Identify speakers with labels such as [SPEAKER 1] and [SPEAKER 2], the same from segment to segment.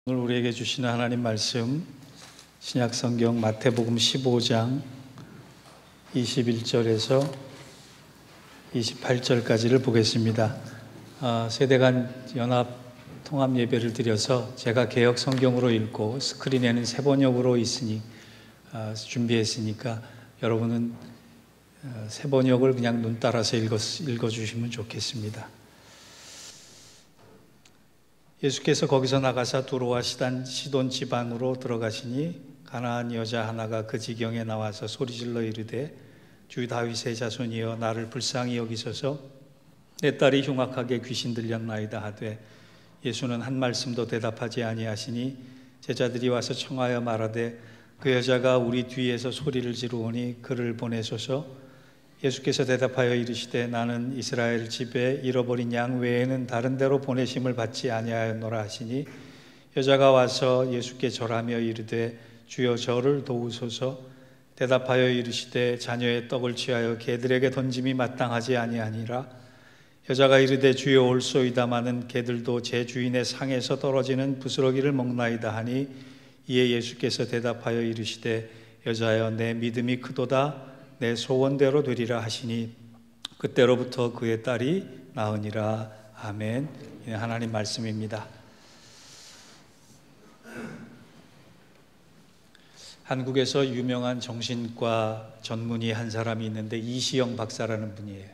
[SPEAKER 1] 오늘 우리에게 주시는 하나님 말씀, 신약성경 마태복음 15장 21절에서 28절까지를 보겠습니다. 세대 간 연합 통합 예배를 드려서 제가 개역 성경으로 읽고 스크린에는 세번역으로 있으니 준비했으니까 여러분은 세번역을 그냥 눈 따라서 읽어주시면 좋겠습니다. 예수께서 거기서 나가사 두로와 시돈 지방으로 들어가시니 가나안 여자 하나가 그 지경에 나와서 소리질러 이르되 주 다윗의 자손이여 나를 불쌍히 여기소서 내 딸이 흉악하게 귀신 들렸나이다 하되 예수는 한 말씀도 대답하지 아니하시니 제자들이 와서 청하여 말하되 그 여자가 우리 뒤에서 소리를 지르오니 그를 보내소서. 예수께서 대답하여 이르시되 나는 이스라엘 집에 잃어버린 양 외에는 다른 데로 보내심을 받지 아니하였노라 하시니 여자가 와서 예수께 절하며 이르되 주여 저를 도우소서. 대답하여 이르시되 자녀의 떡을 취하여 개들에게 던짐이 마땅하지 아니하니라. 여자가 이르되 주여 올소이다마는 개들도 제 주인의 상에서 떨어지는 부스러기를 먹나이다 하니 이에 예수께서 대답하여 이르시되 여자여 내 믿음이 크도다 내 소원대로 되리라 하시니 그때로부터 그의 딸이 나으니라. 아멘. 하나님 말씀입니다. 한국에서 유명한 정신과 전문의 한 사람이 있는데 이시영 박사라는 분이에요.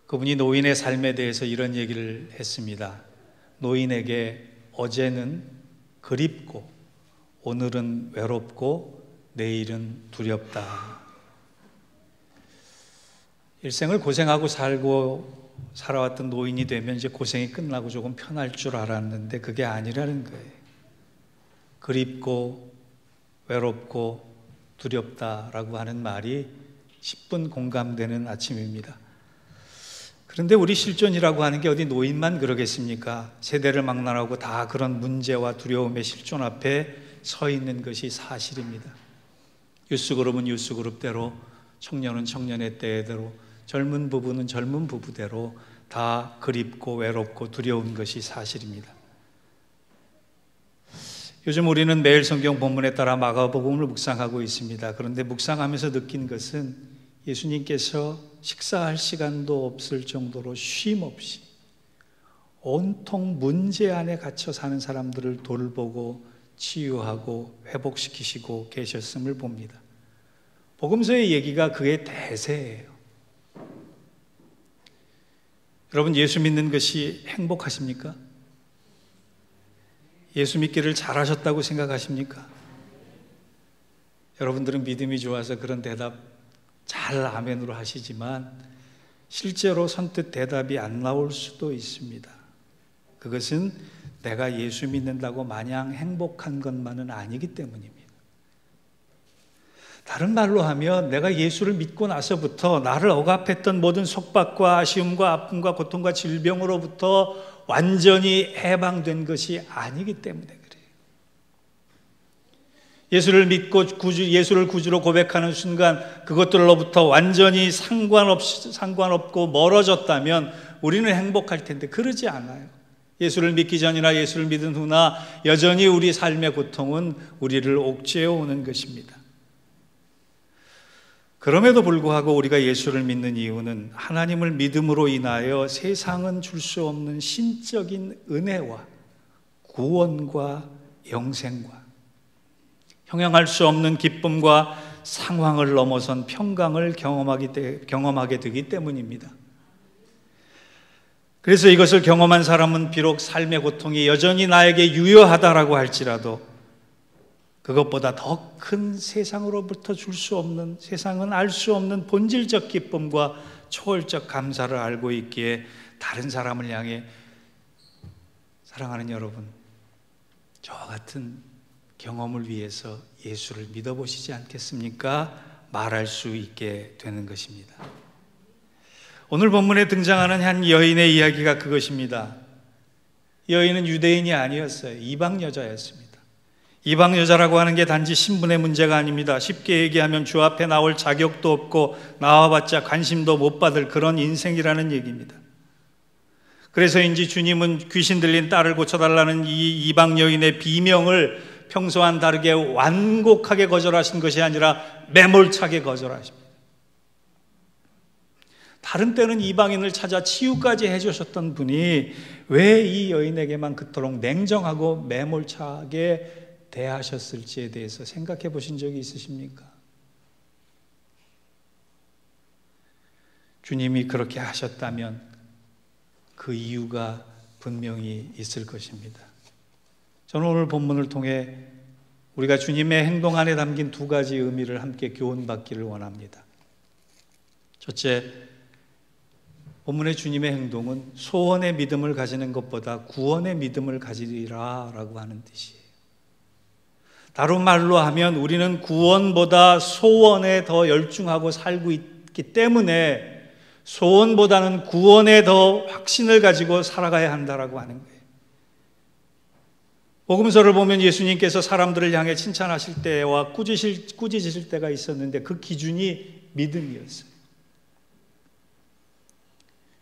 [SPEAKER 1] 그분이 노인의 삶에 대해서 이런 얘기를 했습니다. 노인에게 어제는 그립고 오늘은 외롭고 내일은 두렵다. 일생을 고생하고 살아왔던 노인이 되면 이제 고생이 끝나고 조금 편할 줄 알았는데 그게 아니라는 거예요. 그립고 외롭고 두렵다라고 하는 말이 10분 공감되는 아침입니다. 그런데 우리 실존이라고 하는 게 어디 노인만 그러겠습니까? 세대를 막론하고 다 그런 문제와 두려움의 실존 앞에 서 있는 것이 사실입니다. 유스그룹은 유스그룹대로, 청년은 청년의 때대로, 젊은 부부는 젊은 부부대로 다 그립고 외롭고 두려운 것이 사실입니다. 요즘 우리는 매일 성경 본문에 따라 마가복음을 묵상하고 있습니다. 그런데 묵상하면서 느낀 것은 예수님께서 식사할 시간도 없을 정도로 쉼 없이 온통 문제 안에 갇혀 사는 사람들을 돌보고 치유하고 회복시키시고 계셨음을 봅니다. 복음서의 얘기가 그의 대세예요. 여러분, 예수 믿는 것이 행복하십니까? 예수 믿기를 잘하셨다고 생각하십니까? 여러분들은 믿음이 좋아서 그런 대답 잘 아멘으로 하시지만 실제로 선뜻 대답이 안 나올 수도 있습니다. 그것은 내가 예수 믿는다고 마냥 행복한 것만은 아니기 때문입니다. 다른 말로 하면 내가 예수를 믿고 나서부터 나를 억압했던 모든 속박과 아쉬움과 아픔과 고통과 질병으로부터 완전히 해방된 것이 아니기 때문에 그래요. 예수를 믿고 예수를 구주로 고백하는 순간 그것들로부터 완전히 상관없고 멀어졌다면 우리는 행복할 텐데 그러지 않아요. 예수를 믿기 전이나 예수를 믿은 후나 여전히 우리 삶의 고통은 우리를 옥죄어 오는 것입니다. 그럼에도 불구하고 우리가 예수를 믿는 이유는 하나님을 믿음으로 인하여 세상은 줄 수 없는 신적인 은혜와 구원과 영생과 형용할 수 없는 기쁨과 상황을 넘어선 평강을 경험하게 되기 때문입니다. 그래서 이것을 경험한 사람은 비록 삶의 고통이 여전히 나에게 유효하다라고 할지라도 그것보다 더 큰 세상으로부터 줄 수 없는, 세상은 알 수 없는 본질적 기쁨과 초월적 감사를 알고 있기에 다른 사람을 향해 사랑하는 여러분, 저와 같은 경험을 위해서 예수를 믿어보시지 않겠습니까? 말할 수 있게 되는 것입니다. 오늘 본문에 등장하는 한 여인의 이야기가 그것입니다. 여인은 유대인이 아니었어요. 이방 여자였습니다. 이방 여자라고 하는 게 단지 신분의 문제가 아닙니다. 쉽게 얘기하면 주 앞에 나올 자격도 없고 나와봤자 관심도 못 받을 그런 인생이라는 얘기입니다. 그래서인지 주님은 귀신 들린 딸을 고쳐달라는 이 이방 여인의 비명을 평소와는 다르게 완곡하게 거절하신 것이 아니라 매몰차게 거절하십니다. 다른 때는 이방인을 찾아 치유까지 해주셨던 분이 왜 이 여인에게만 그토록 냉정하고 매몰차게 대하셨을지에 대해서 생각해 보신 적이 있으십니까? 주님이 그렇게 하셨다면 그 이유가 분명히 있을 것입니다. 저는 오늘 본문을 통해 우리가 주님의 행동 안에 담긴 두 가지 의미를 함께 교훈받기를 원합니다. 첫째, 본문의 주님의 행동은 소원의 믿음을 가지는 것보다 구원의 믿음을 가지리라 라고 하는 뜻이에요. 다른 말로 하면 우리는 구원보다 소원에 더 열중하고 살고 있기 때문에 소원보다는 구원에 더 확신을 가지고 살아가야 한다라고 하는 거예요. 복음서를 보면 예수님께서 사람들을 향해 칭찬하실 때와 꾸짖으실 때가 있었는데 그 기준이 믿음이었어요.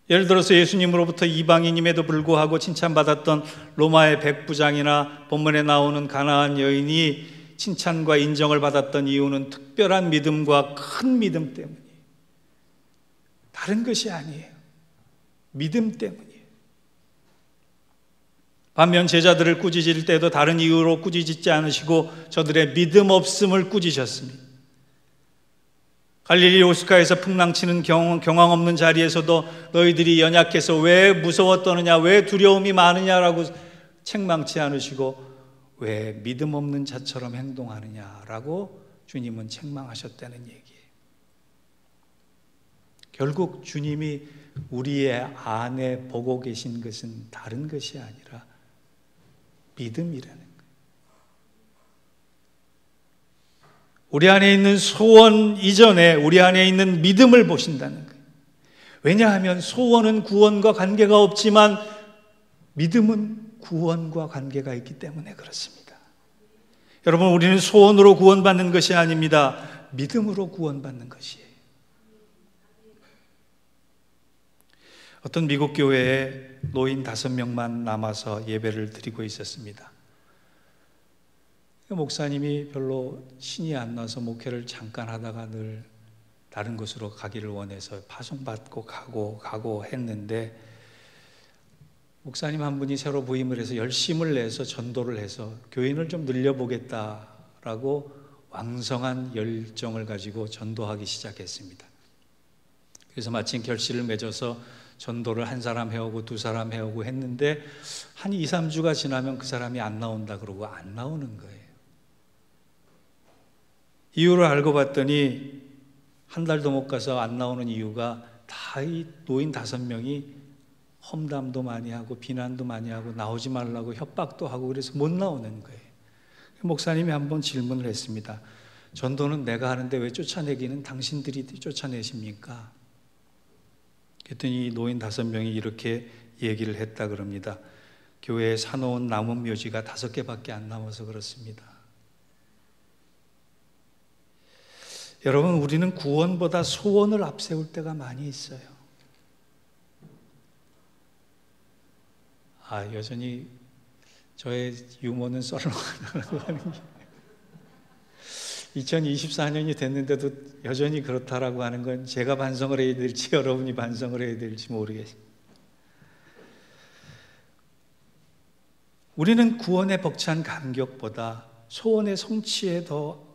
[SPEAKER 1] 예를 들어서 예수님으로부터 이방인임에도 불구하고 칭찬받았던 로마의 백부장이나 본문에 나오는 가나안 여인이 칭찬과 인정을 받았던 이유는 특별한 믿음과 큰 믿음 때문이에요. 다른 것이 아니에요. 믿음 때문이에요. 반면 제자들을 꾸짖을 때도 다른 이유로 꾸짖지 않으시고 저들의 믿음 없음을 꾸짖으셨습니다. 갈릴리 호숫가에서 풍랑치는 경황 없는 자리에서도 너희들이 연약해서 왜 무서워 떠느냐, 왜 두려움이 많으냐라고 책망치 않으시고 왜 믿음 없는 자처럼 행동하느냐라고 주님은 책망하셨다는 얘기예요. 결국 주님이 우리의 안에 보고 계신 것은 다른 것이 아니라 믿음이라는 거예요. 우리 안에 있는 소원 이전에 우리 안에 있는 믿음을 보신다는 거예요. 왜냐하면 소원은 구원과 관계가 없지만 믿음은 구원과 관계가 있기 때문에 그렇습니다. 여러분, 우리는 소원으로 구원받는 것이 아닙니다. 믿음으로 구원받는 것이에요. 어떤 미국 교회에 노인 5명만 남아서 예배를 드리고 있었습니다. 목사님이 별로 신이 안 나서 목회를 잠깐 하다가 늘 다른 곳으로 가기를 원해서 파송받고 가고 했는데 목사님 한 분이 새로 부임을 해서 열심을 내서 전도를 해서 교인을 좀 늘려보겠다라고 왕성한 열정을 가지고 전도하기 시작했습니다. 그래서 마침 결실을 맺어서 전도를 한 사람 해오고 두 사람 해오고 했는데 한 2, 3주가 지나면 그 사람이 안 나온다 그러고 안 나오는 거예요. 이유를 알고 봤더니 한 달도 못 가서 안 나오는 이유가 다 이 노인 5명이 험담도 많이 하고 비난도 많이 하고 나오지 말라고 협박도 하고 그래서 못 나오는 거예요. 목사님이 한번 질문을 했습니다. 전도는 내가 하는데 왜 쫓아내기는 당신들이 쫓아내십니까? 그랬더니 노인 5명이 이렇게 얘기를 했다 그럽니다. 교회에 사놓은 나무 묘지가 5개밖에 안 남아서 그렇습니다. 여러분, 우리는 구원보다 소원을 앞세울 때가 많이 있어요. 여전히 저의 유머는 썰렁하다고 하는 게 2024년이 됐는데도 여전히 그렇다라고 하는 건 제가 반성을 해야 될지 여러분이 반성을 해야 될지 모르겠어요. 우리는 구원의 벅찬 감격보다 소원의 성취에 더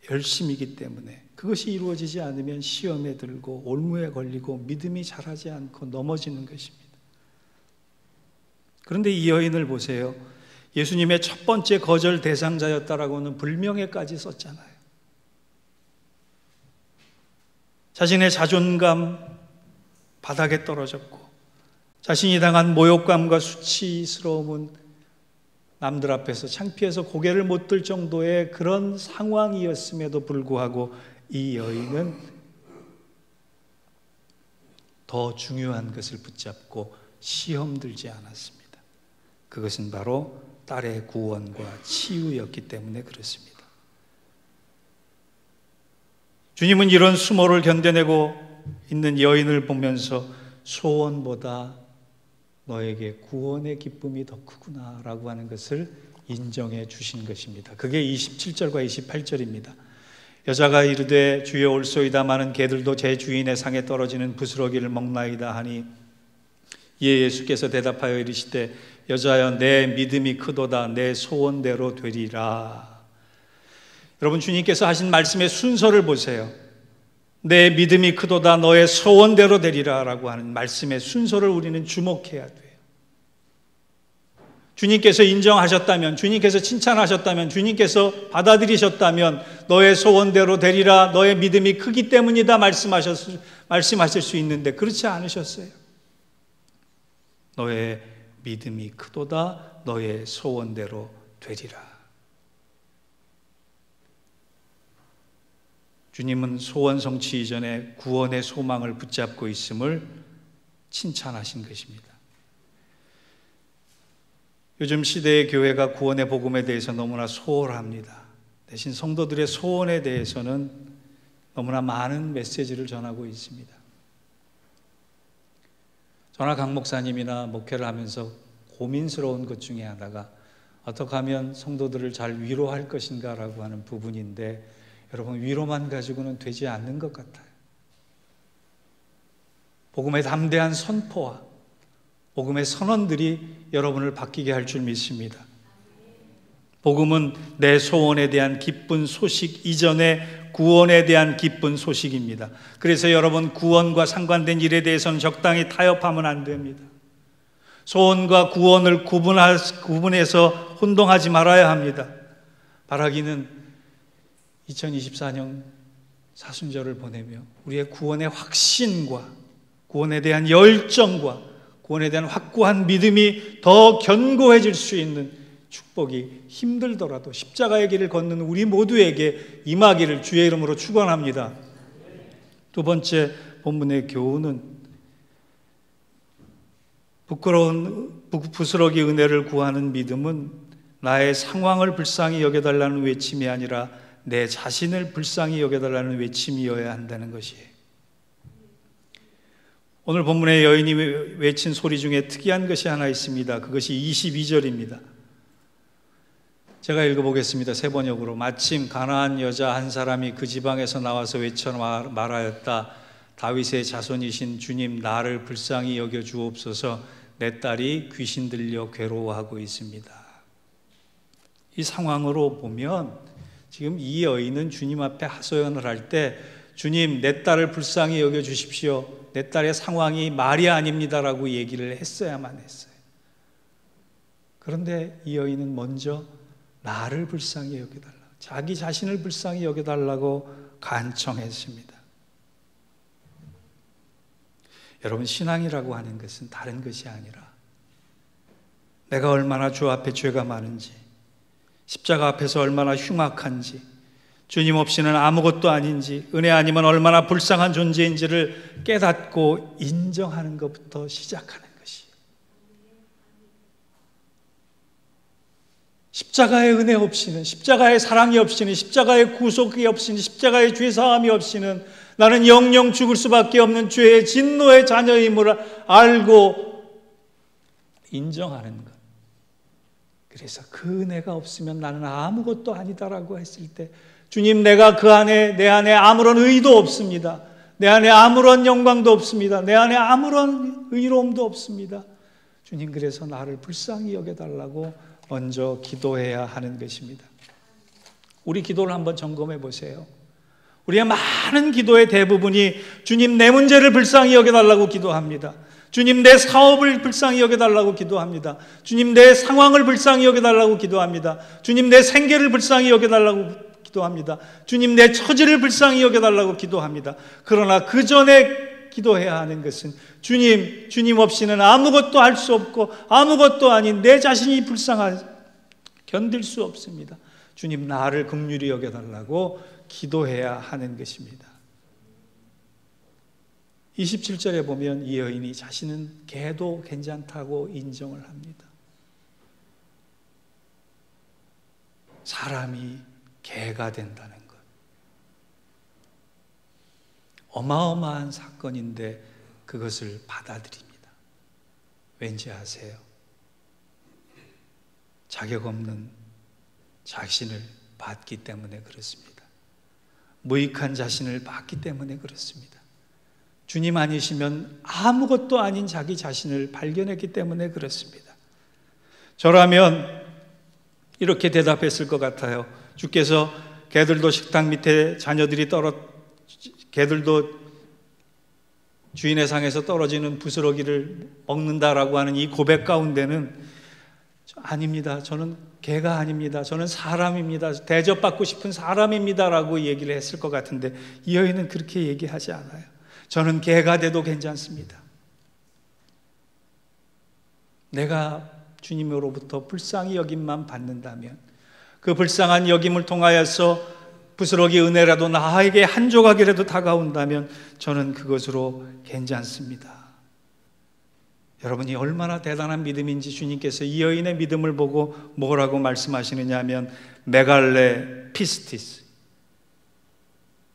[SPEAKER 1] 열심이기 때문에 그것이 이루어지지 않으면 시험에 들고 올무에 걸리고 믿음이 자라지 않고 넘어지는 것입니다. 그런데 이 여인을 보세요. 예수님의 첫 번째 거절 대상자였다라고는 불명예까지 썼잖아요. 자신의 자존감 바닥에 떨어졌고 자신이 당한 모욕감과 수치스러움은 남들 앞에서 창피해서 고개를 못 들 정도의 그런 상황이었음에도 불구하고 이 여인은 더 중요한 것을 붙잡고 시험 들지 않았습니다. 그것은 바로 딸의 구원과 치유였기 때문에 그렇습니다. 주님은 이런 수모를 견뎌내고 있는 여인을 보면서 소원보다 너에게 구원의 기쁨이 더 크구나라고 하는 것을 인정해 주신 것입니다. 그게 27절과 28절입니다. 여자가 이르되 주여 올소이다마는 개들도 제 주인의 상에 떨어지는 부스러기를 먹나이다 하니 이에 예수께서 대답하여 이르시되 여자여 내 믿음이 크도다 내 소원대로 되리라. 여러분, 주님께서 하신 말씀의 순서를 보세요. 내 믿음이 크도다 너의 소원대로 되리라 라고 하는 말씀의 순서를 우리는 주목해야 돼요. 주님께서 인정하셨다면, 주님께서 칭찬하셨다면, 주님께서 받아들이셨다면 너의 소원대로 되리라, 너의 믿음이 크기 때문이다 말씀하실 수 있는데 그렇지 않으셨어요. 너의 믿음이 크도다 너의 소원대로 되리라. 주님은 소원 성취 이전에 구원의 소망을 붙잡고 있음을 칭찬하신 것입니다. 요즘 시대의 교회가 구원의 복음에 대해서 너무나 소홀합니다. 대신 성도들의 소원에 대해서는 너무나 많은 메시지를 전하고 있습니다. 저나 강 목사님이나 목회를 하면서 고민스러운 것 중에 하나가 어떻게 하면 성도들을 잘 위로할 것인가라고 하는 부분인데, 여러분, 위로만 가지고는 되지 않는 것 같아요. 복음의 담대한 선포와 복음의 선언들이 여러분을 바뀌게 할 줄 믿습니다. 복음은 내 소원에 대한 기쁜 소식 이전에 구원에 대한 기쁜 소식입니다. 그래서 여러분, 구원과 상관된 일에 대해서는 적당히 타협하면 안 됩니다. 소원과 구원을 구분해서 혼동하지 말아야 합니다. 바라기는 2024년 사순절을 보내며 우리의 구원의 확신과 구원에 대한 열정과 구원에 대한 확고한 믿음이 더 견고해질 수 있는 축복이 힘들더라도 십자가의 길을 걷는 우리 모두에게 임하기를 주의 이름으로 축원합니다. 두 번째 본문의 교훈은 부끄러운 부스러기 은혜를 구하는 믿음은 나의 상황을 불쌍히 여겨달라는 외침이 아니라 내 자신을 불쌍히 여겨달라는 외침이어야 한다는 것이에요. 오늘 본문의 여인이 외친 소리 중에 특이한 것이 하나 있습니다. 그것이 22절입니다. 제가 읽어보겠습니다. 세 번역으로. 마침 가나안 여자 한 사람이 그 지방에서 나와서 외쳐 말하였다. 다윗의 자손이신 주님, 나를 불쌍히 여겨 주옵소서. 내 딸이 귀신 들려 괴로워하고 있습니다. 이 상황으로 보면 지금 이 여인은 주님 앞에 하소연을 할 때 주님, 내 딸을 불쌍히 여겨 주십시오. 내 딸의 상황이 말이 아닙니다라고 얘기를 했어야만 했어요. 그런데 이 여인은 먼저 나를 불쌍히 여겨달라, 자기 자신을 불쌍히 여겨달라고 간청했습니다. 여러분, 신앙이라고 하는 것은 다른 것이 아니라 내가 얼마나 주 앞에 죄가 많은지, 십자가 앞에서 얼마나 흉악한지, 주님 없이는 아무것도 아닌지, 은혜 아니면 얼마나 불쌍한 존재인지를 깨닫고 인정하는 것부터 시작하는 것이에요. 십자가의 은혜 없이는, 십자가의 사랑이 없이는, 십자가의 구속이 없이는, 십자가의 죄사함이 없이는 나는 영영 죽을 수밖에 없는 죄의 진노의 자녀임을 알고 인정하는 것. 그래서 그 은혜가 없으면 나는 아무것도 아니다라고 했을 때, 주님, 내가 내 안에 아무런 의도 없습니다. 내 안에 아무런 영광도 없습니다. 내 안에 아무런 의로움도 없습니다. 주님, 그래서 나를 불쌍히 여겨달라고 먼저 기도해야 하는 것입니다. 우리 기도를 한번 점검해 보세요. 우리의 많은 기도의 대부분이 주님, 내 문제를 불쌍히 여겨달라고 기도합니다. 주님, 내 사업을 불쌍히 여겨달라고 기도합니다. 주님, 내 상황을 불쌍히 여겨달라고 기도합니다. 주님, 내 생계를 불쌍히 여겨달라고 기도합니다. 주님, 내 처지를 불쌍히 여겨달라고 기도합니다. 그러나 그 전에 기도해야 하는 것은 주님 없이는 아무것도 할 수 없고 아무것도 아닌 내 자신이 견딜 수 없습니다. 주님, 나를 긍휼히 여겨달라고 기도해야 하는 것입니다. 27절에 보면 이 여인이 자신은 개도 괜찮다고 인정을 합니다. 사람이 개가 된다는 것, 어마어마한 사건인데 그것을 받아들입니다. 왠지 아세요? 자격 없는 자신을 봤기 때문에 그렇습니다. 무익한 자신을 봤기 때문에 그렇습니다. 주님 아니시면 아무것도 아닌 자기 자신을 발견했기 때문에 그렇습니다. 저라면 이렇게 대답했을 것 같아요. 주께서 개들도 식탁 밑에 개들도 주인의 상에서 떨어지는 부스러기를 먹는다라고 하는 이 고백 가운데는 아닙니다. 저는 개가 아닙니다. 저는 사람입니다. 대접받고 싶은 사람입니다라고 얘기를 했을 것 같은데 이 여인은 그렇게 얘기하지 않아요. 저는 개가 돼도 괜찮습니다. 내가 주님으로부터 불쌍히 여김만 받는다면 그 불쌍한 여김을 통하여서 부스러기 은혜라도 나에게 한 조각이라도 다가온다면 저는 그것으로 괜찮습니다. 여러분이 얼마나 대단한 믿음인지 주님께서 이 여인의 믿음을 보고 뭐라고 말씀하시느냐 하면 메갈레 피스티스,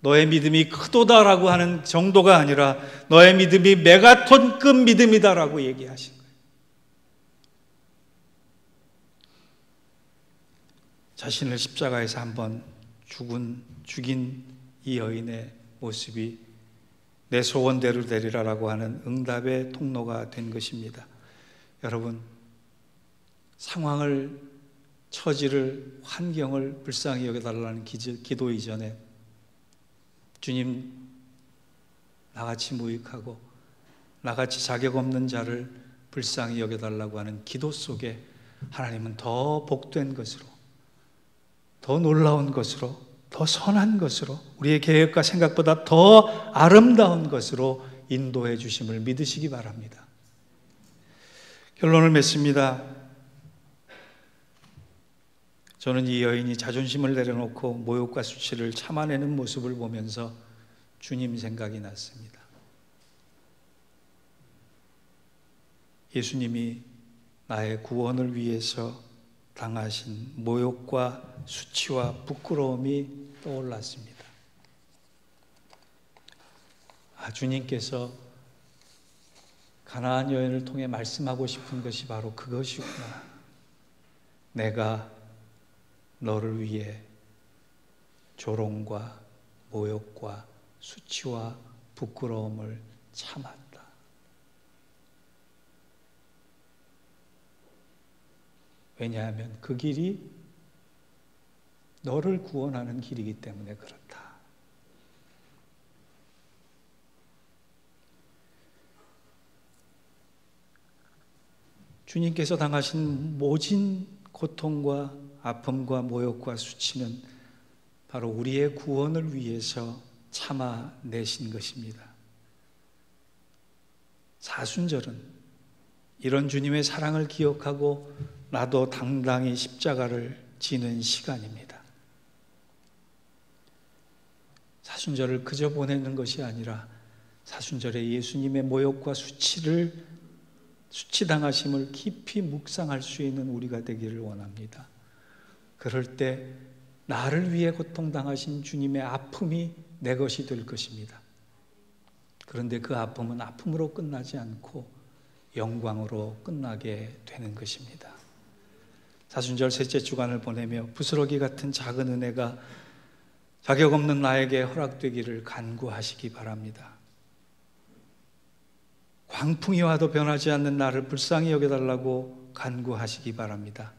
[SPEAKER 1] 너의 믿음이 크도다라고 하는 정도가 아니라 너의 믿음이 메가톤급 믿음이다라고 얘기하신 거예요. 자신을 십자가에서 한번 죽인 이 여인의 모습이 내 소원대로 되리라라고 하는 응답의 통로가 된 것입니다. 여러분, 상황을, 처지를, 환경을 불쌍히 여겨달라는 기도 이전에 주님, 나같이 무익하고 나같이 자격 없는 자를 불쌍히 여겨달라고 하는 기도 속에 하나님은 더 복된 것으로, 더 놀라운 것으로, 더 선한 것으로, 우리의 계획과 생각보다 더 아름다운 것으로 인도해 주심을 믿으시기 바랍니다. 결론을 맺습니다. 저는 이 여인이 자존심을 내려놓고 모욕과 수치를 참아내는 모습을 보면서 주님 생각이 났습니다. 예수님이 나의 구원을 위해서 당하신 모욕과 수치와 부끄러움이 떠올랐습니다. 주님께서 가나안 여인을 통해 말씀하고 싶은 것이 바로 그것이구나. 내가 너를 위해 조롱과 모욕과 수치와 부끄러움을 참았다. 왜냐하면 그 길이 너를 구원하는 길이기 때문에 그렇다. 주님께서 당하신 모진 고통과 아픔과 모욕과 수치는 바로 우리의 구원을 위해서 참아내신 것입니다. 사순절은 이런 주님의 사랑을 기억하고 나도 당당히 십자가를 지는 시간입니다. 사순절을 그저 보내는 것이 아니라 사순절에 예수님의 모욕과 수치당하심을 깊이 묵상할 수 있는 우리가 되기를 원합니다. 그럴 때 나를 위해 고통당하신 주님의 아픔이 내 것이 될 것입니다. 그런데 그 아픔은 아픔으로 끝나지 않고 영광으로 끝나게 되는 것입니다. 사순절 셋째 주간을 보내며 부스러기 같은 작은 은혜가 자격 없는 나에게 허락되기를 간구하시기 바랍니다. 광풍이 와도 변하지 않는 나를 불쌍히 여겨달라고 간구하시기 바랍니다.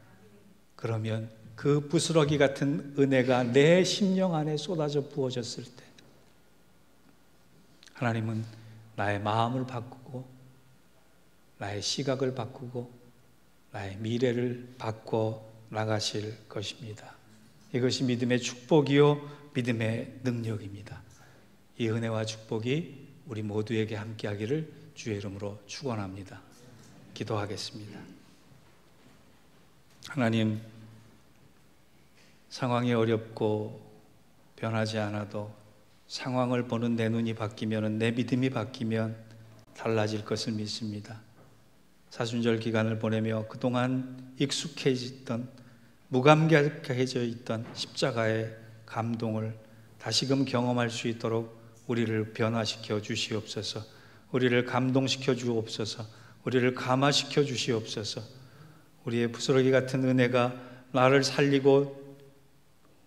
[SPEAKER 1] 그러면 그 부스러기 같은 은혜가 내 심령 안에 쏟아져 부어졌을 때 하나님은 나의 마음을 바꾸고 나의 시각을 바꾸고 나의 미래를 바꿔 나가실 것입니다. 이것이 믿음의 축복이요 믿음의 능력입니다. 이 은혜와 축복이 우리 모두에게 함께하기를 주의 이름으로 축원합니다. 기도하겠습니다. 하나님, 상황이 어렵고 변하지 않아도 상황을 보는 내 눈이 바뀌면, 내 믿음이 바뀌면 달라질 것을 믿습니다. 사순절 기간을 보내며 그동안 익숙해졌던, 무감각해져 있던 십자가의 감동을 다시금 경험할 수 있도록 우리를 변화시켜 주시옵소서. 우리를 감동시켜 주옵소서. 우리를 감화시켜 주시옵소서. 우리의 부스러기 같은 은혜가 나를 살리고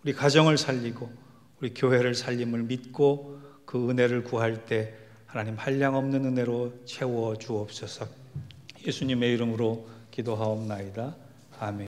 [SPEAKER 1] 우리 가정을 살리고 우리 교회를 살림을 믿고 그 은혜를 구할 때 하나님 한량없는 은혜로 채워 주옵소서. 예수님의 이름으로 기도하옵나이다. 아멘.